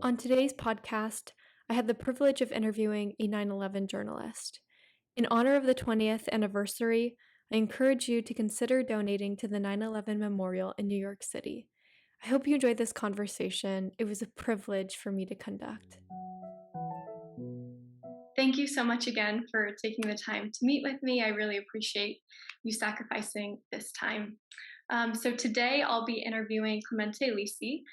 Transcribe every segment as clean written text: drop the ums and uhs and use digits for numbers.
On today's podcast, I had the privilege of interviewing a 9/11 journalist. In honor of the 20th anniversary, I encourage you to consider donating to the 9/11 Memorial in New York City. I hope you enjoyed this conversation. It was a privilege for me to conduct. Thank you so much again for taking the time to meet with me. I really appreciate you sacrificing this time. So today I'll be interviewing Clemente Lisi.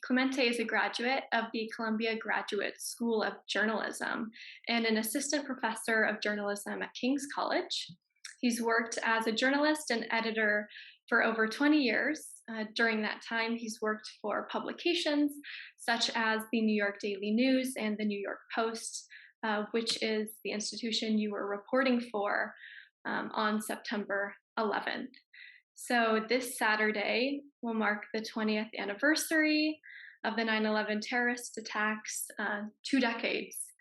Clemente is a graduate of the Columbia Graduate School of Journalism and an assistant professor of journalism at King's College. He's worked as a journalist and editor for over 20 years. During that time, he's worked for publications such as the New York Daily News and the New York Post, which is the institution you were reporting for on September 11th. So this Saturday will mark the 20th anniversary of the 9/11 terrorist attacks, 2 decades.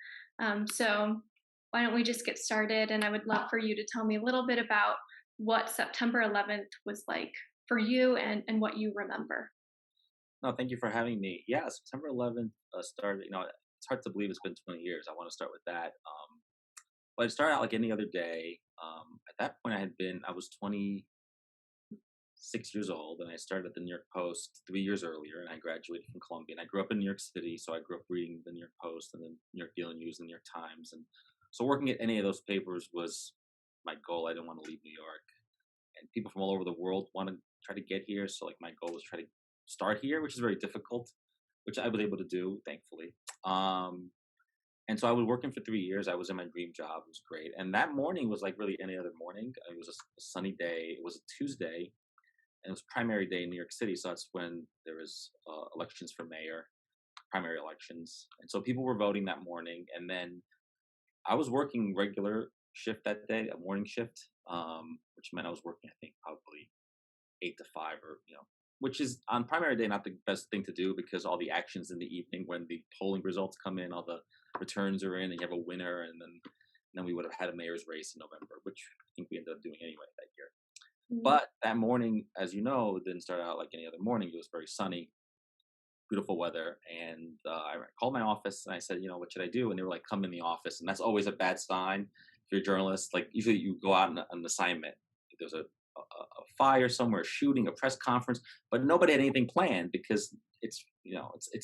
So why don't we just get started? And I would love for you to tell me a little bit about what September 11th was like for you and what you remember. No, thank you for having me. Yeah, September 11th started. It's hard to believe it's been 20 years. I want to start with that. But it started out like any other day. At that point, I was 26 years old, and I started at the New York Post 3 years earlier, and I graduated from Columbia. And I grew up in New York City, so I grew up reading the New York Post and the New York Daily News and the New York Times. And so working at any of those papers was my goal. I didn't want to leave New York. And people from all over the world want to try to get here. So like my goal was try to start here, which is very difficult, which I was able to do, thankfully. And so I was working for 3 years. I was in my dream job. It was great. And that morning was like really any other morning. It was a sunny day. It was a Tuesday, and it was primary day in New York City. So that's when there was elections for mayor, primary elections. And so people were voting that morning. And then I was working regular shift that day, a morning shift, which meant I was working, I think, probably 8 to 5, or which is on primary day not the best thing to do because all the actions in the evening when the polling results come in, all the returns are in, and you have a winner, and then we would have had a mayor's race in November, which I think we ended up doing anyway that year. Mm. But that morning, as you know, it didn't start out like any other morning. It was very sunny, beautiful weather, and I called my office and I said, what should I do? And they were like, come in the office, and that's always a bad sign if you're a journalist. Like usually you go out on an assignment. There's a fire somewhere, shooting, a press conference, but nobody had anything planned because it's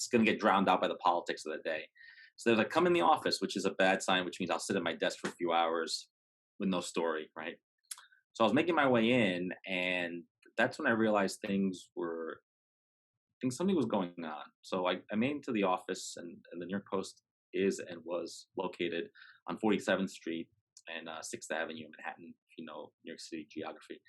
going to get drowned out by the politics of the day. So they're like, come in the office, which is a bad sign, which means I'll sit at my desk for a few hours with no story, right? So I was making my way in, and that's when I realized something was going on. So I made it to the office, and the New York Post is and was located on 47th Street and 6th Avenue in Manhattan, if you know New York City geography.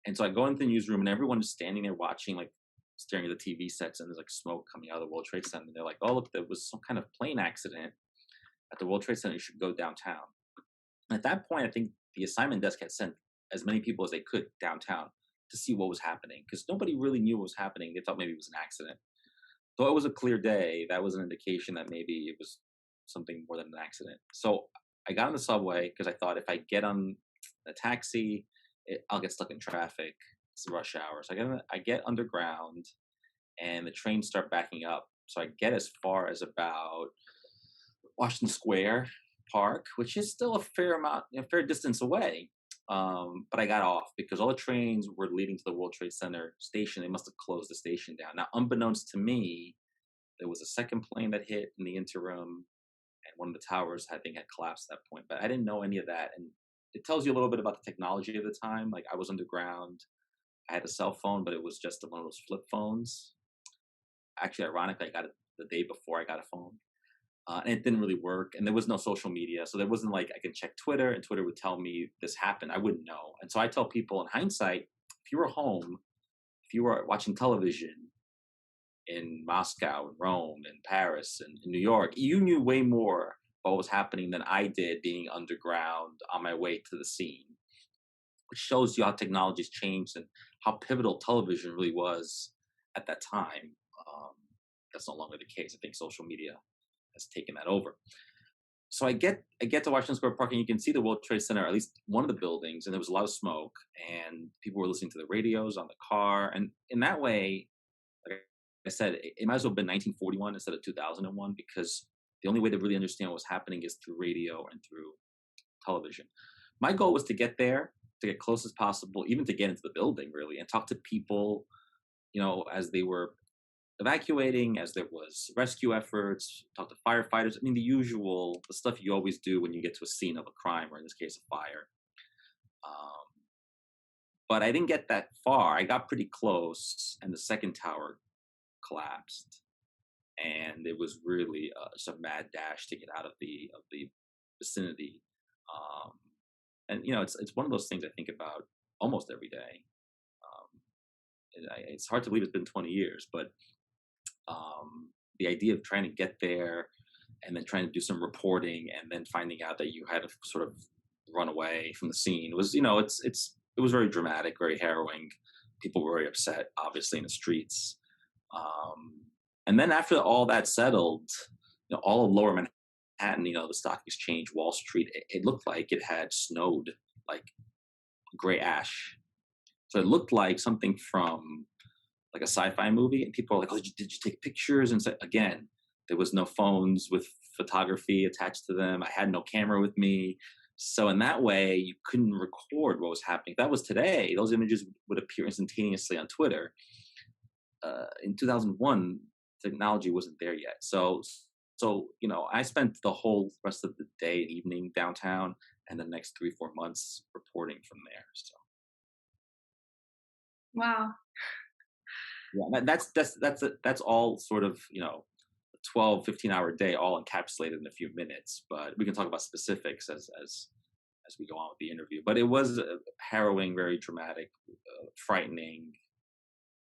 And so I go into the newsroom, and everyone is standing there watching, like staring at the TV sets, and there's like smoke coming out of the World Trade Center. And they're like, oh, look, there was some kind of plane accident at the World Trade Center. You should go downtown. And at that point, I think the assignment desk had sent as many people as they could downtown to see what was happening because nobody really knew what was happening. They thought maybe it was an accident. Though it was a clear day, that was an indication that maybe it was something more than an accident. So I got on the subway because I thought if I get on a taxi, I'll get stuck in traffic. It's rush hour. So I get underground, and the trains start backing up. So I get as far as about Washington Square Park, which is still a fair distance away. But I got off because all the trains were leading to the World Trade Center station. They must have closed the station down. Now, unbeknownst to me, there was a second plane that hit in the interim, and one of the towers, I think, had collapsed at that point. But I didn't know any of that. And it tells you a little bit about the technology of the time. Like I was underground. I had a cell phone, but it was just one of those flip phones. Actually, ironically, I got it the day before I got a phone. And it didn't really work, and there was no social media, so there wasn't like I can check Twitter and Twitter would tell me this happened. I wouldn't know. And so I tell people in hindsight, if you were home, if you were watching television in Moscow and Rome and Paris and in New York, you knew way more about what was happening than I did being underground on my way to the scene, which shows you how technology's changed and how pivotal television really was at that time. That's no longer the case. I think social media has taken that over. So I get to Washington Square Park, and you can see the World Trade Center, at least one of the buildings, and there was a lot of smoke, and people were listening to the radios on the car, and in that way, like I said, it might as well have been 1941 instead of 2001 because the only way to really understand what was happening is through radio and through television. My goal was to get there, to get close as possible, even to get into the building really, and talk to people, as they were evacuating, as there was rescue efforts, talk to firefighters. I mean, the stuff you always do when you get to a scene of a crime, or in this case, a fire. Um, but I didn't get that far. I got pretty close, and the second tower collapsed, and it was really just a mad dash to get out of the vicinity. Um, and it's one of those things I think about almost every day. Um, it's hard to believe it's been 20 years, but the idea of trying to get there and then trying to do some reporting and then finding out that you had to sort of run away from the scene was, it was very dramatic, very harrowing. People were very upset, obviously, in the streets. Um, and then after all that settled, all of Lower Manhattan, the stock exchange, Wall Street, it looked like it had snowed like gray ash. So it looked like something from like a sci-fi movie, and people are like, "Oh, did you take pictures?" And so, again, there was no phones with photography attached to them. I had no camera with me, so in that way, you couldn't record what was happening. If that was today, those images would appear instantaneously on Twitter. In 2001, technology wasn't there yet, so I spent the whole rest of the day and evening downtown, and the next 3 4 months reporting from there. So Wow. yeah, that's all sort of 12, 15 hour day all encapsulated in a few minutes, but we can talk about specifics as we go on with the interview. But it was harrowing, very dramatic, frightening,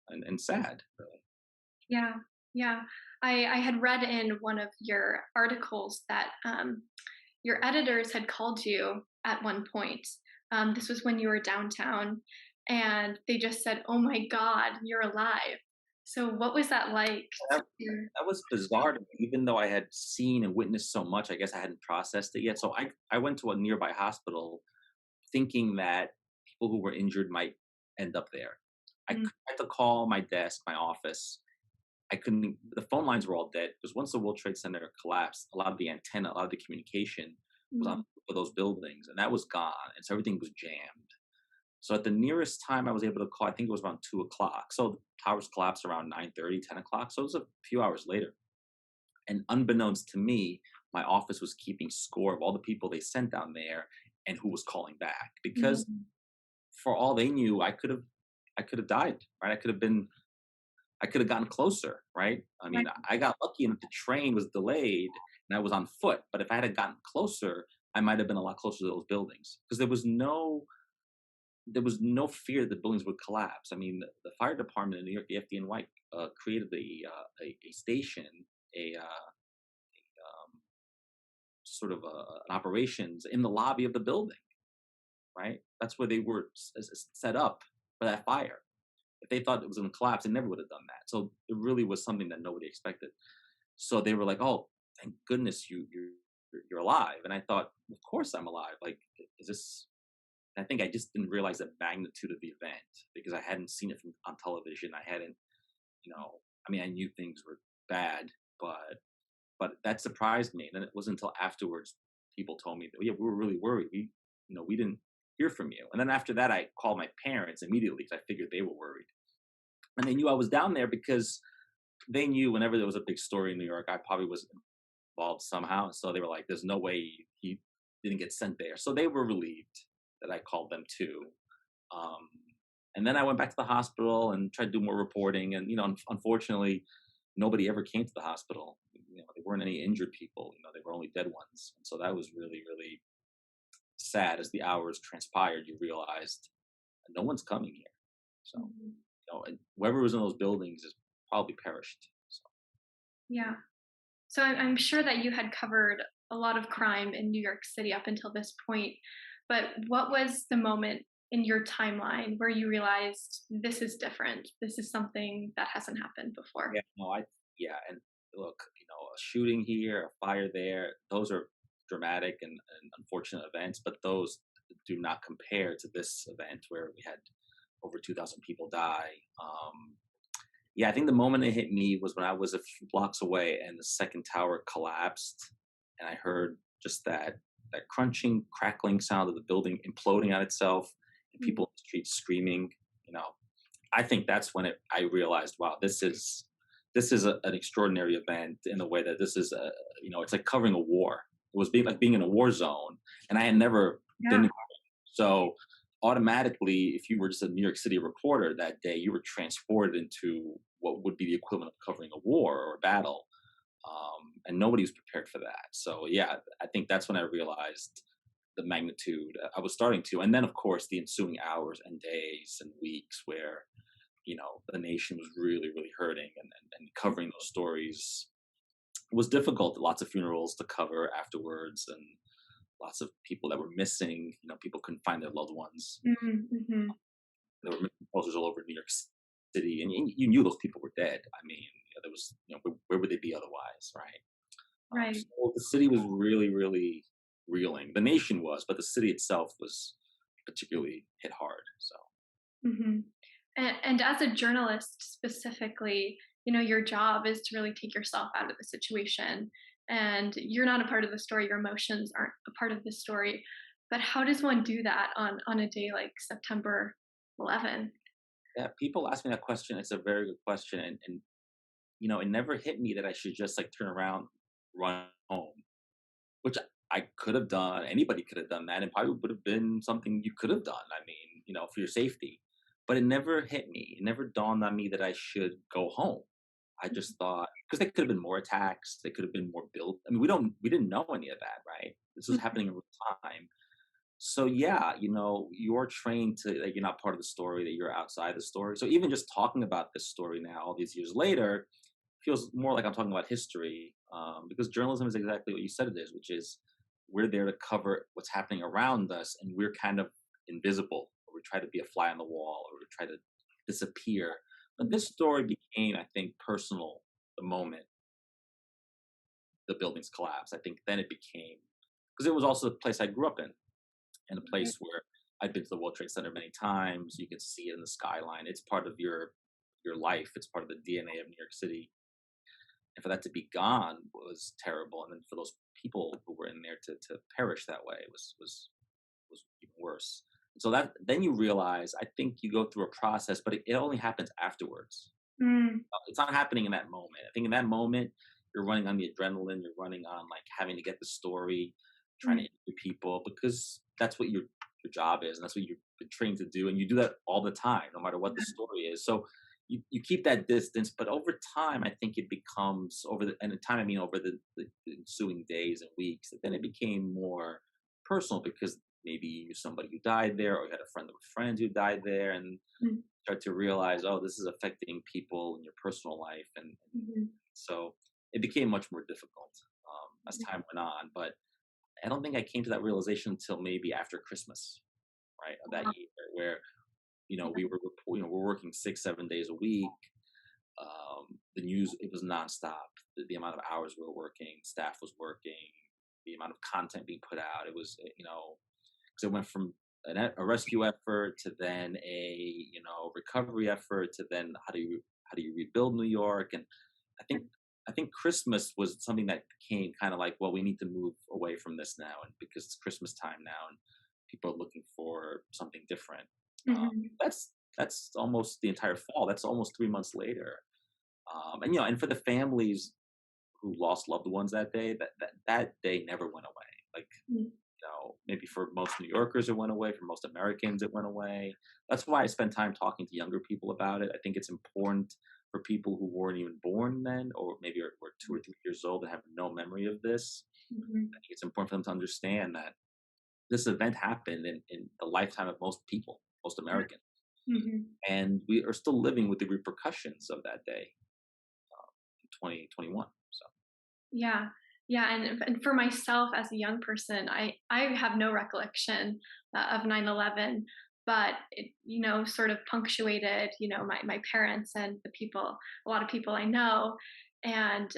and sad, really. Yeah, yeah. I had read in one of your articles that your editors had called you at one point. This was when you were downtown, and they just said, "Oh my God, you're alive." So, what was that like? that, To that was bizarre to me, even though I had seen and witnessed so much. I guess I hadn't processed it yet, so I went to a nearby hospital thinking that people who were injured might end up there. mm, Had to call my desk, my office. I couldn't. The phone lines were all dead because once the World Trade Center collapsed, a lot of the antenna, a lot of the communication was on mm, top of those buildings, and that was gone, and so everything was jammed. So at the nearest time I was able to call, I think it was around 2 o'clock. So the towers collapsed around 9:30, 10 o'clock. So it was a few hours later. And unbeknownst to me, my office was keeping score of all the people they sent down there and who was calling back. Because mm, for all they knew, I could have died, right? I could have gotten closer, right? I mean, right. I got lucky in that the train was delayed and I was on foot. But if I had gotten closer, I might have been a lot closer to those buildings because there was no fear that the buildings would collapse. I mean, the fire department in New York, the FDNY, created a station, a sort of an operations in the lobby of the building. Right, that's where they were set up for that fire. If they thought it was going to collapse, they never would have done that. So it really was something that nobody expected. So they were like, "Oh, thank goodness you're alive." And I thought, "Of course I'm alive. Like, is this?" I think I just didn't realize the magnitude of the event because I hadn't seen it on television. I hadn't, I mean, I knew things were bad, but that surprised me. And then it wasn't until afterwards people told me that, yeah, we were really worried. We didn't hear from you. And then after that, I called my parents immediately because I figured they were worried. And they knew I was down there because they knew whenever there was a big story in New York, I probably was involved somehow. So they were like, there's no way he didn't get sent there. So they were relieved that I called them too. Um, and then I went back to the hospital and tried to do more reporting. And, unfortunately, nobody ever came to the hospital. There weren't any injured people. They were only dead ones. And so that was really, really sad. As the hours transpired, you realized no one's coming here. So, Mhm. and whoever was in those buildings has probably perished. So, Yeah. So I'm sure that you had covered a lot of crime in New York City up until this point, but what was the moment in your timeline where you realized this is different? This is something that hasn't happened before? yeah, no, yeah. And look, a shooting here, a fire there, those are dramatic and unfortunate events, but those do not compare to this event where we had over 2,000 people die. Yeah, I think the moment it hit me was when I was a few blocks away and the second tower collapsed, and I heard just that crunching, crackling sound of the building imploding on itself, and Mm. people in the streets screaming. You know, I think that's when I realized, wow, this is an extraordinary event in the way that this is a, it's like covering a war. It was being like being in a war zone, and I had never Yeah. been. So automatically, if you were just a New York City reporter that day, you were transported into what would be the equivalent of covering a war or a battle, and nobody was prepared for that. So yeah, I think that's when I realized the magnitude. I was starting to, and then of course the ensuing hours and days and weeks where the nation was really really hurting, and covering those stories was difficult. Lots of funerals to cover afterwards, and lots of people that were missing. People couldn't find their loved ones. Mhm, mhm. There were missing posters all over New York City, and you knew those people were dead. I mean, there was, where would they be otherwise, right? Right. So the city was really, really reeling. The nation was, but the city itself was particularly hit hard. So Mhm. And as a journalist specifically, your job is to really take yourself out of the situation, and you're not a part of the story, your emotions aren't a part of the story. But how does one do that on a day like September 11th? yeah, people ask me that question. It's a very good question, and it never hit me that I should just like turn around, run home, which I could have done. Anybody could have done that, and probably would have been something you could have done. I mean, for your safety. But it never hit me. It never dawned on me that I should go home. I just thought because there could have been more attacks. There could have been more build. I mean, we didn't know any of that, right? This was Mhm, happening in real time. So yeah, you're trained to that you're not part of the story, that you're outside the story. So even just talking about this story now, all these years later, feels more like I'm talking about history, because journalism is exactly what you said it is, which is we're there to cover what's happening around us, and we're kind of invisible, or we try to be a fly on the wall, or we try to disappear. But mhm. this story became, I think, personal the moment the buildings collapsed. I think then it became because it was also the place I grew up in, and a Right. place where I've been to the World Trade Center many times. You can see it in the skyline. It's part of your life. It's part of the DNA of New York City, and for that to be gone was terrible. And then for those people who were in there to perish that way was even worse. And so that then you realize, I think you go through a process, but it only happens afterwards. Mm, It's not happening in that moment. I think in that moment you're running on the adrenaline, you're running on like having to get the story, trying to mm, interview people because that's what your job is, and that's what you've been trained to do, and you do that all the time, no matter what the story is. So you keep that distance, but over time, I think it becomes and the time I mean over the ensuing days and weeks, that then it became more personal because maybe you knew somebody who died there, or you had a friend of a friend who died there, and mm, start to realize, oh, this is affecting people in your personal life, and mhm. so it became much more difficult as time went on. But I don't think I came to that realization until maybe after Christmas, right, of that Wow. year, where we're working 6 7 days a week. The news, it was nonstop. The amount of hours we were working, staff was working, the amount of content being put out. It was because it went from a rescue effort to then a recovery effort to then how do you rebuild New York. And I think I think Christmas was something that became kind of like, well, we need to move away from this now, and because it's Christmas time now, and people are looking for something different. Uh, Mhm. that's almost the entire fall. That's almost 3 months later. And and for the families who lost loved ones that day, that day never went away. Like Mm, maybe for most New Yorkers, it went away. For most Americans, it went away. That's why I spend time talking to younger people about it. I think it's important for people who weren't even born then, or maybe were 2 or 3 years old and have no memory of this. I mhm. think it's important for them to understand that this event happened in the lifetime of most people, most Yeah. Americans, Mhm. and we are still living with the repercussions of that day in 2021. So Yeah. Yeah, and for myself as a young person, I have no recollection, of 9/11, but it, sort of punctuated, my parents and a lot of people I know, and,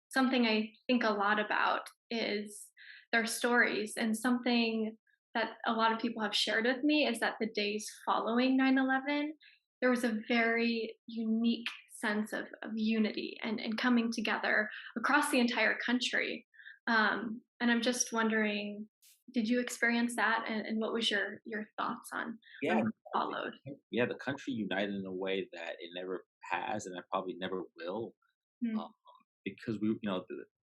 something I think a lot about is their stories, and something that a lot of people have shared with me is that the days following 9/11, there was a very unique sense of unity and coming together across the entire country. And I'm just wondering, did you experience that? And what was your thoughts on Yeah, what followed? yeah, the country united in a way that it never has, and it probably never will, um, Mm, because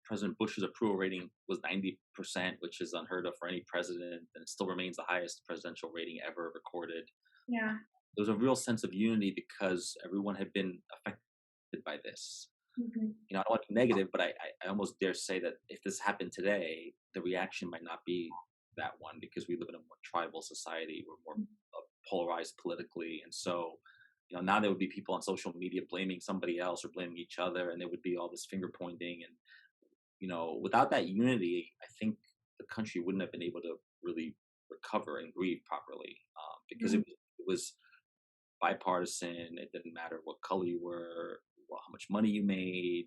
President Bush's approval rating was 90%, which is unheard of for any president, and it still remains the highest presidential rating ever recorded. yeah. There was a real sense of unity because everyone had been affected by this. Mhm. I don't want to be negative, but I almost dare say that if this happened today, the reaction might not be that one because we live in a more tribal society. We're more polarized politically. And so, now there would be people on social media blaming somebody else or blaming each other, and there would be all this finger pointing. And, without that unity, I think the country wouldn't have been able to really recover and grieve properly because Mhm. it was bipartisan. It didn't matter what color you were, how much money you made.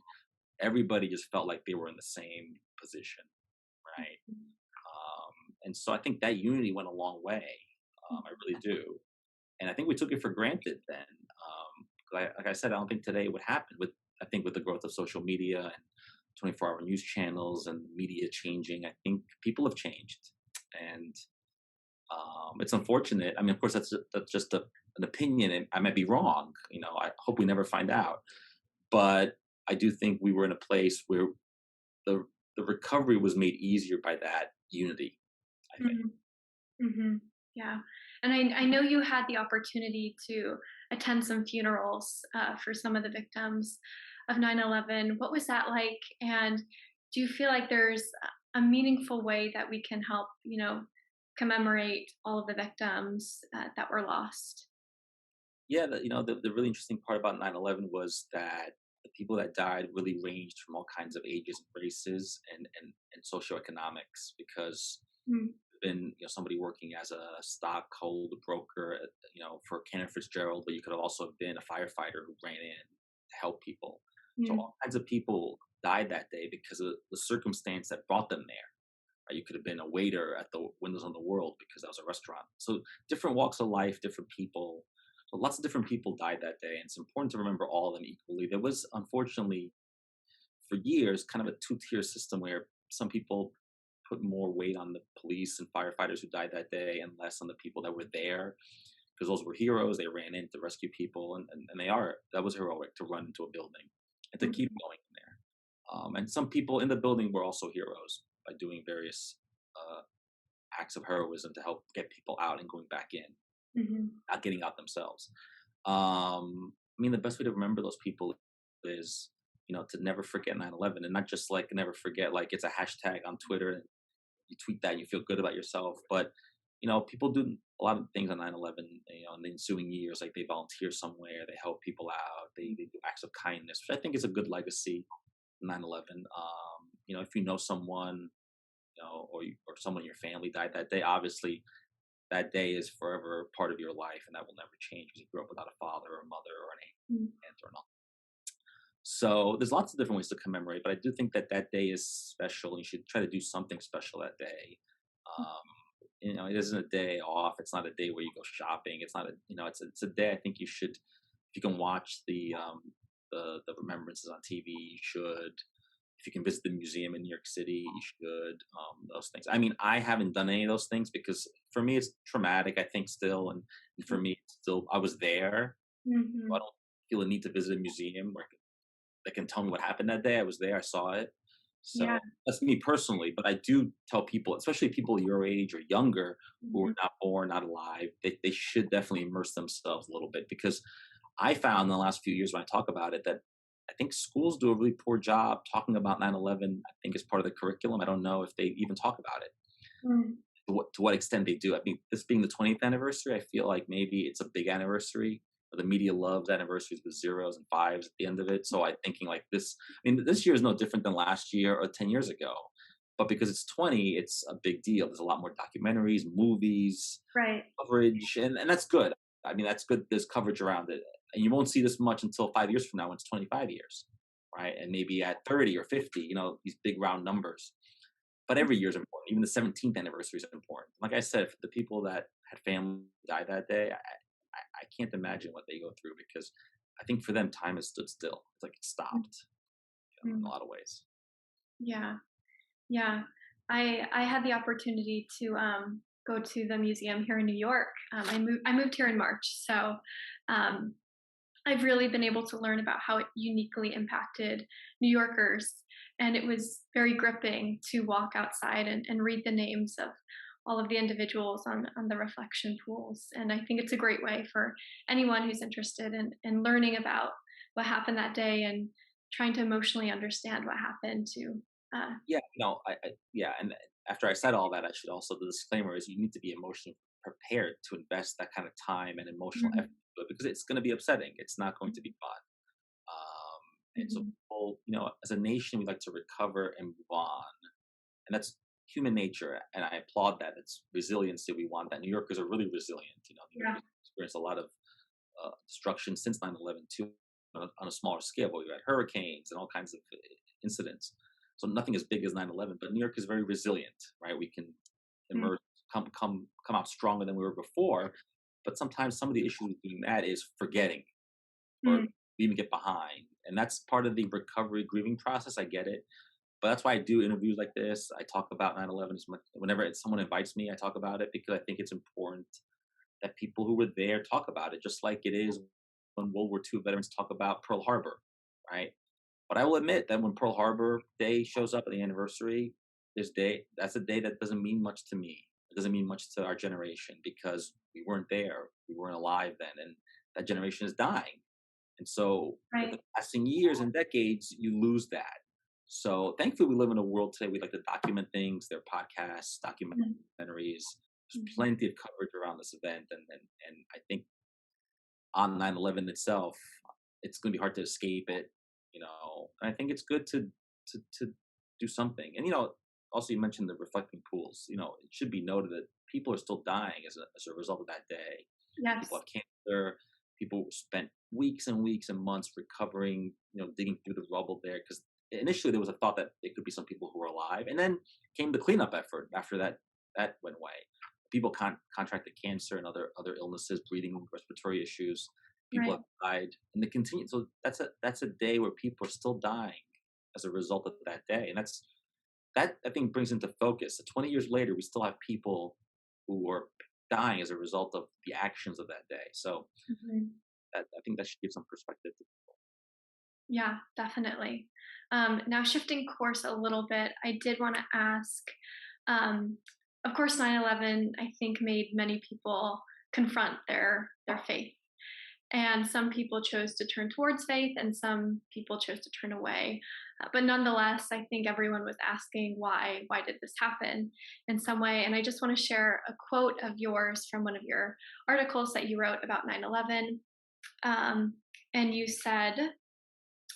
Everybody just felt like they were in the same position, right? Mhm. And so I think that unity went a long way. I really do, and I think we took it for granted then. 'Cause like I said, I don't think today would happen. I think with the growth of social media and 24-hour news channels and media changing, I think people have changed, and it's unfortunate. I mean, of course, that's just an opinion, and I might be wrong. I hope we never find out, but I do think we were in a place where the the recovery was made easier by that unity, I think. Mhm. Mhm. Yeah. And I know you had the opportunity to attend some funerals for some of the victims of 9/11. What was that like? And do you feel like there's a meaningful way that we can help, commemorate all of the victims that were lost? Yeah, the really interesting part about 9/11 was that the people that died really ranged from all kinds of ages and races and socioeconomics because Mm, been somebody working as a stockholder broker for Cantor Fitzgerald, but you could have also been a firefighter who ran in to help people. So mm, all kinds of people died that day because of the circumstance that brought them there. Right? You could have been a waiter at the Windows on the World because that was a restaurant. So different walks of life, different people. So lots of different people died that day, and it's important to remember all of them equally. There was unfortunately for years kind of a two-tier system where some people put more weight on the police and firefighters who died that day and less on the people that were there because those were heroes. They ran in to rescue people, and that was heroic to run into a building and to keep mhm, going in there. And some people in the building were also heroes by doing various uh, acts of heroism to help get people out and going back in, mhm, not getting out themselves. I mean, the best way to remember those people is, to never forget 9/11 and not just like never forget, like it's a hashtag on Twitter and you tweet that and you feel good about yourself. But, people do a lot of things on 9/11, in the ensuing years, like they volunteer somewhere, they help people out, they do acts of kindness, which I think is a good legacy, 9/11. If you know someone, or someone in your family died that day, obviously that day is forever part of your life, and that will never change because you grew up without a father or a mother or an mm, aunt or an uncle. So there's lots of different ways to commemorate, but I do think that that day is special. And you should try to do something special that day. It isn't a day off. It's not a day where you go shopping. It's not it's a day. I think you should, if you can watch the remembrances on TV, you should. If you can visit the museum in New York City, you should. Those things. I mean, I haven't done any of those things because for me it's traumatic. I think still, and for me, it's still I was there. So I mhm, don't feel a need to visit a museum where that can tell me what happened that day. I was there. I saw it. yeah. So that's me personally. But I do tell people, especially people your age or younger, who are Mhm, not born, not alive, they should definitely immerse themselves a little bit because I found in the last few years when I talk about it that I think schools do a really poor job talking about 9/11. I think as part of the curriculum. I don't know if they even talk about it. mm, To what extent they do. I mean, this being the 20th anniversary, I feel like maybe it's a big anniversary. The media loves anniversaries with zeros and fives at the end of it. So I'm thinking like this. I mean, this year is no different than last year or 10 years ago. But because it's 20, it's a big deal. There's a lot more documentaries, movies, right. coverage, and that's good. I mean, that's good. There's coverage around it. And you won't see this much until 5 years from now when it's 25 years, right? And maybe at 30 or 50, these big round numbers. But every year is important. Even the 17th anniversary is important. Like I said, for the people that had family die that day, I can't imagine what they go through because I think for them time has stood still. It's like it stopped, in a Mhm. lot of ways. Yeah, yeah. I had the opportunity to go to the museum here in New York. I moved here in March, so um, I've really been able to learn about how it uniquely impacted New Yorkers. And it was very gripping to walk outside and read the names of all of the individuals on the reflection pools. And I think it's a great way for anyone who's interested in learning about what happened that day and trying to emotionally understand what happened to. Uh, Yeah, no, yeah, and after I said all that, I should also the disclaimer is you need to be emotionally prepared to invest that kind of time and emotional effort Mhm, into it because it's going to be upsetting. It's not going to be fun. And so, mhm, people, as a nation, we like to recover and move on, and that's human nature. And I applaud that. It's resiliency. We want that. New Yorkers are really resilient. New York yeah, has experienced a lot of destruction since 9/11 too, on a smaller scale. But we've had hurricanes and all kinds of incidents. So nothing as big as 9/11. But New York is very resilient, right? We can mm, emerge, come out stronger than we were before. But sometimes some of the issues with doing that is forgetting or mm, even get behind. And that's part of the recovery grieving process. I get it. But that's why I do interviews like this. I talk about 9/11 as much. Whenever someone invites me, I talk about it because I think it's important that people who were there talk about it, just like it is when World War II veterans talk about Pearl Harbor, right? But I will admit that when Pearl Harbor Day shows up at the anniversary, that's a day that doesn't mean much to me. It doesn't mean much to our generation because we weren't there, we weren't alive then, and that generation is dying. And so with the right. passing years and decades, you lose that. So thankfully, we live in a world today. We like to document things. There are podcasts, Mm, documentaries. There's mhm, plenty of coverage around this event, and I think on 9/11 itself, it's going to be hard to escape it. And I think it's good to do something. And also you mentioned the reflecting pools. It should be noted that people are still dying as a result of that day. People yes, have cancer. People spent weeks and weeks and months recovering, digging through the rubble there. Because initially there was a thought that it could be some people who were alive, and then came the cleanup effort after that went away. People contracted cancer and other illnesses, breathing, respiratory issues. People right. have died, and they continue. So that's a day where people are still dying as a result of that day, and that I think brings into focus. So 20 years later, we still have people who are dying as a result of the actions of that day. So Mhm. I think that should give some perspective. Yeah, definitely. Now shifting course a little bit, I did wanna ask, um, of course, 9/11, I think, made many people confront their faith, and some people chose to turn towards faith, and some people chose to turn away. But nonetheless, I think everyone was asking why did this happen in some way, and I just wanna share a quote of yours from one of your articles that you wrote about 9/11, and you said,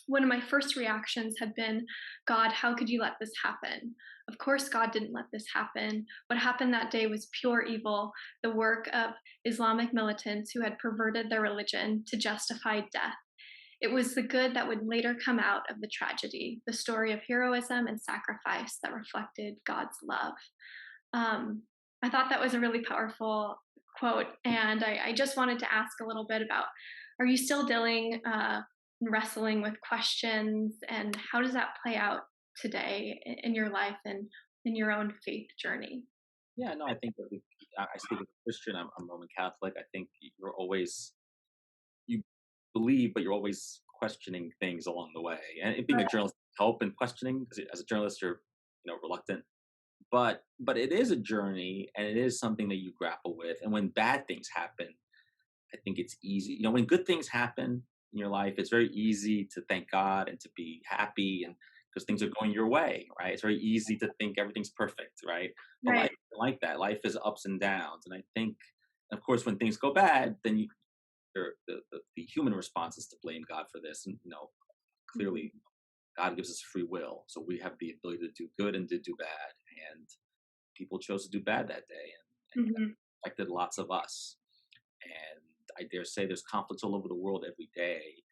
one of my first reactions had been, God, how could you let this happen? Of course, God didn't let this happen. What happened that day was pure evil, the work of Islamic militants who had perverted their religion to justify death. It was the good that would later come out of the tragedy, the story of heroism and sacrifice that reflected God's love. Um, I thought that was a really powerful quote, and I just wanted to ask a little bit about, are you still dealing wrestling with questions, and how does that play out today in your life and in your own faith journey? Yeah, no, I think that I speak as a Christian. I'm Roman Catholic. I think you believe, but you're always questioning things along the way. And being a journalist help in questioning because as a journalist, you're reluctant. But it is a journey, and it is something that you grapple with. And when bad things happen, I think it's easy. When good things happen in your life, it's very easy to thank God and to be happy and because things are going your way, right? It's very easy to think everything's perfect, right? But life Right. isn't like that. Life is ups and downs. And I think, of course, when things go bad, then the human response is to blame God for this. And, Mhm. clearly God gives us free will. So we have the ability to do good and to do bad. And people chose to do bad that day. And that Mhm. affected lots of us. And I dare say there's conflicts all over the world every day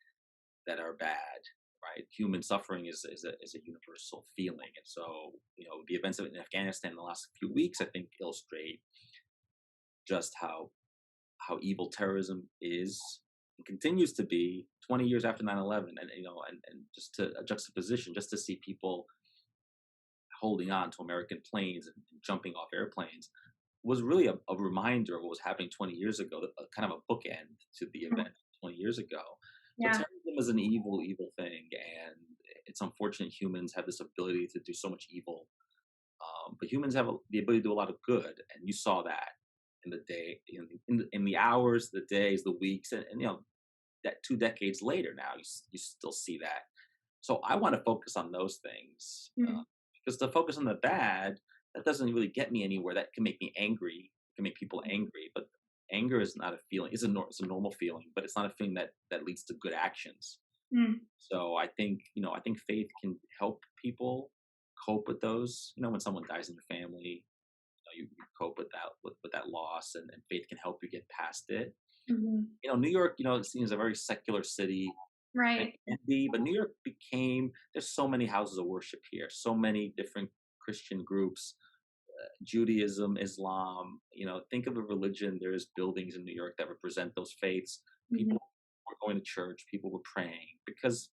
that are bad, right? Human suffering is a universal feeling. And so, the events in Afghanistan in the last few weeks, I think, illustrate just how evil terrorism is and continues to be 20 years after 9/11, and and just to a juxtaposition, just to see people holding on to American planes and jumping off airplanes was really a reminder of what was happening 20 years ago, kind of a bookend to the Mm. event 20 years ago. So Yeah. terrorism is an evil, evil thing, and it's unfortunate humans have this ability to do so much evil. But humans have the ability to do a lot of good, and you saw that in the day, in the hours, the days, the weeks, and that 2 decades later now, you still see that. So I want to focus on those things, Mm. because to focus on the bad, that doesn't really get me anywhere. That can make me angry. It can make people angry, but anger is not a feeling. It's a normal feeling, but it's not a feeling that leads to good actions. Mm. So I think faith can help people cope with those. When someone dies in your family, you cope with that loss, and faith can help you get past it. Mhm. New York, it seems a very secular city, and Right. can be, but New York became, there's so many houses of worship here, so many different Christian groups, Judaism, Islam. Think of a religion. There's buildings in New York that represent those faiths. Mhm. People were going to church. People were praying because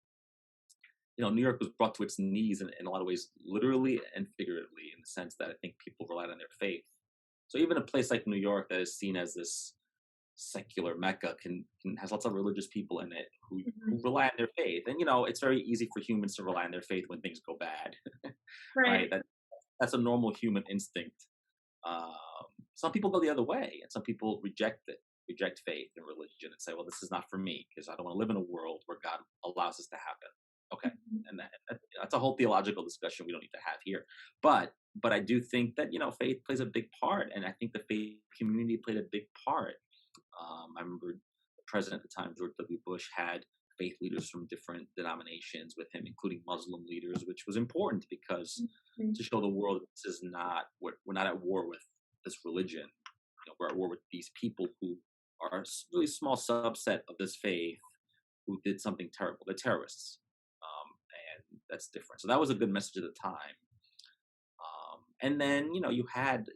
New York was brought to its knees in a lot of ways, literally and figuratively, in the sense that I think people relied on their faith. So even a place like New York that is seen as this secular mecca can has lots of religious people in it who Mhm. rely on their faith. And it's very easy for humans to rely on their faith when things go bad, right? Right. That's a normal human instinct. Um, some people go the other way, and some people reject faith and religion, and say, "Well, this is not for me because I don't want to live in a world where God allows this to happen." Okay, Mhm. and that's a whole theological discussion we don't need to have here. But I do think that faith plays a big part, and I think the faith community played a big part. I remember the president at the time, George W. Bush, had faith leaders from different denominations with him, including Muslim leaders, which was important because Mhm. to show the world this is not, we're not at war with this religion. We're at war with these people who are a really small subset of this faith who did something terrible. They're terrorists, and that's different. So that was a good message at the time. And then you had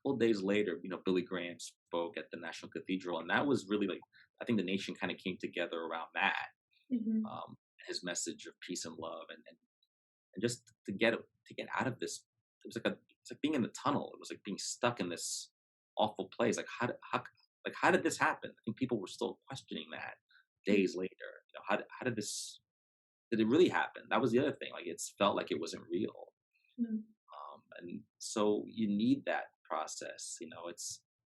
couple of days later, Billy Graham spoke at the National Cathedral, and that was really like, I think the nation kind of came together around that. Mhm. Um, his message of peace and love, and just to get out of this. It's like being in the tunnel. It was like being stuck in this awful place. Like how did this happen? I think people were still questioning that days later. How did this, did it really happen? That was the other thing. Like it's felt like it wasn't real. Mhm. And so you need that process.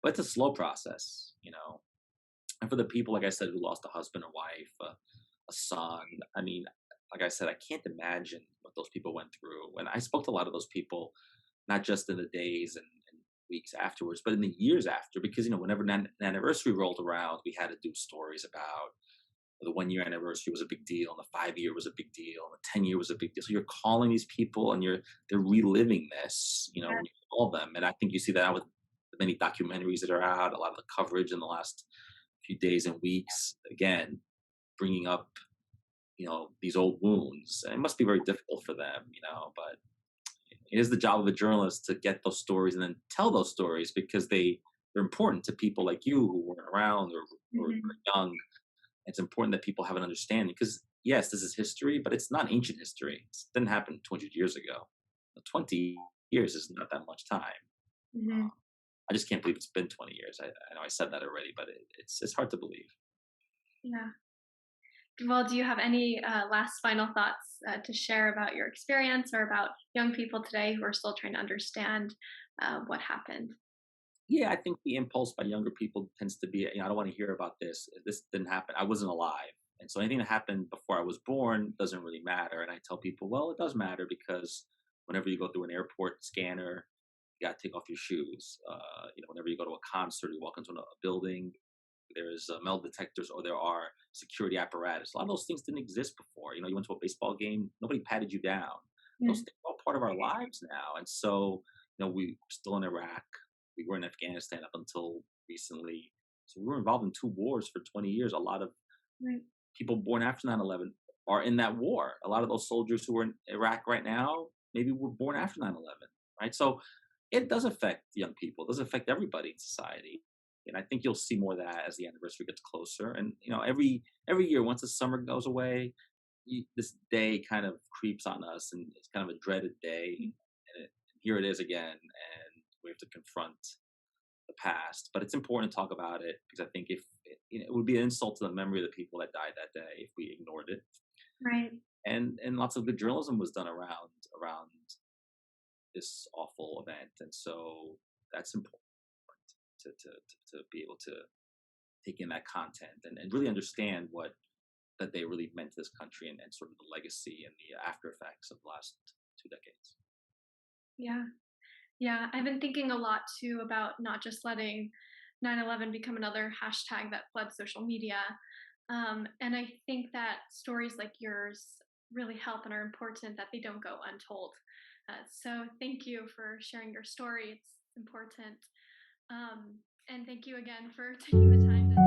But it's a slow process. And for the people, like I said, who lost a husband or wife, a son, I mean, like I said, I can't imagine what those people went through. And I spoke to a lot of those people, not just in the days and weeks afterwards, but in the years after, because whenever an anniversary rolled around, we had to do stories about the 1 year anniversary was a big deal, and the 5 year was a big deal, and the 10 year was a big deal. So you're calling these people, and they're reliving this. Yeah. When you call them, and I think you see that with the many documentaries that are out, a lot of the coverage in the last few days and weeks. Again, bringing up these old wounds, and it must be very difficult for them. But it is the job of a journalist to get those stories and then tell those stories because they're important to people like you who weren't around or Mhm. young. It's important that people have an understanding because yes, this is history, but it's not ancient history. It didn't happen 200 years ago. 20 years is not that much time. Mhm. I just can't believe it's been 20 years. I know I said that already, but it's hard to believe. Yeah. Well, do you have any last final thoughts to share about your experience or about young people today who are still trying to understand what happened? Yeah, I think the impulse by younger people tends to be, I don't want to hear about this. This didn't happen. I wasn't alive. And so anything that happened before I was born doesn't really matter. And I tell people, well, it does matter because whenever you go through an airport scanner, you got to take off your shoes. Whenever you go to a concert, you walk into a building, there's metal detectors or there are security apparatus. A lot of those things didn't exist before. You went to a baseball game, nobody patted you down. Those Mm. things are all part of our lives now. And so, we're still in Iraq. We were in Afghanistan up until recently. So we were involved in two wars for 20 years. A lot of Right. people born after 9/11 are in that war. A lot of those soldiers who are in Iraq right now maybe were born after 9/11, right? So it does affect young people. It does affect everybody in society, and I think you'll see more of that as the anniversary gets closer. And every year, once the summer goes away, this day kind of creeps on us, and it's kind of a dreaded day. And here it is again, and we have to confront the past. But it's important to talk about it because I think if it would be an insult to the memory of the people that died that day if we ignored it. Right. And lots of good journalism was done around this awful event, and so that's important to be able to take in that content and really understand what that they really meant to this country, and sort of the legacy and the after effects of the last 2 decades. Yeah. Yeah, I've been thinking a lot too about not just letting 9/11 become another hashtag that floods social media. And I think that stories like yours really help and are important that they don't go untold. So thank you for sharing your story. It's important. And thank you again for taking the time to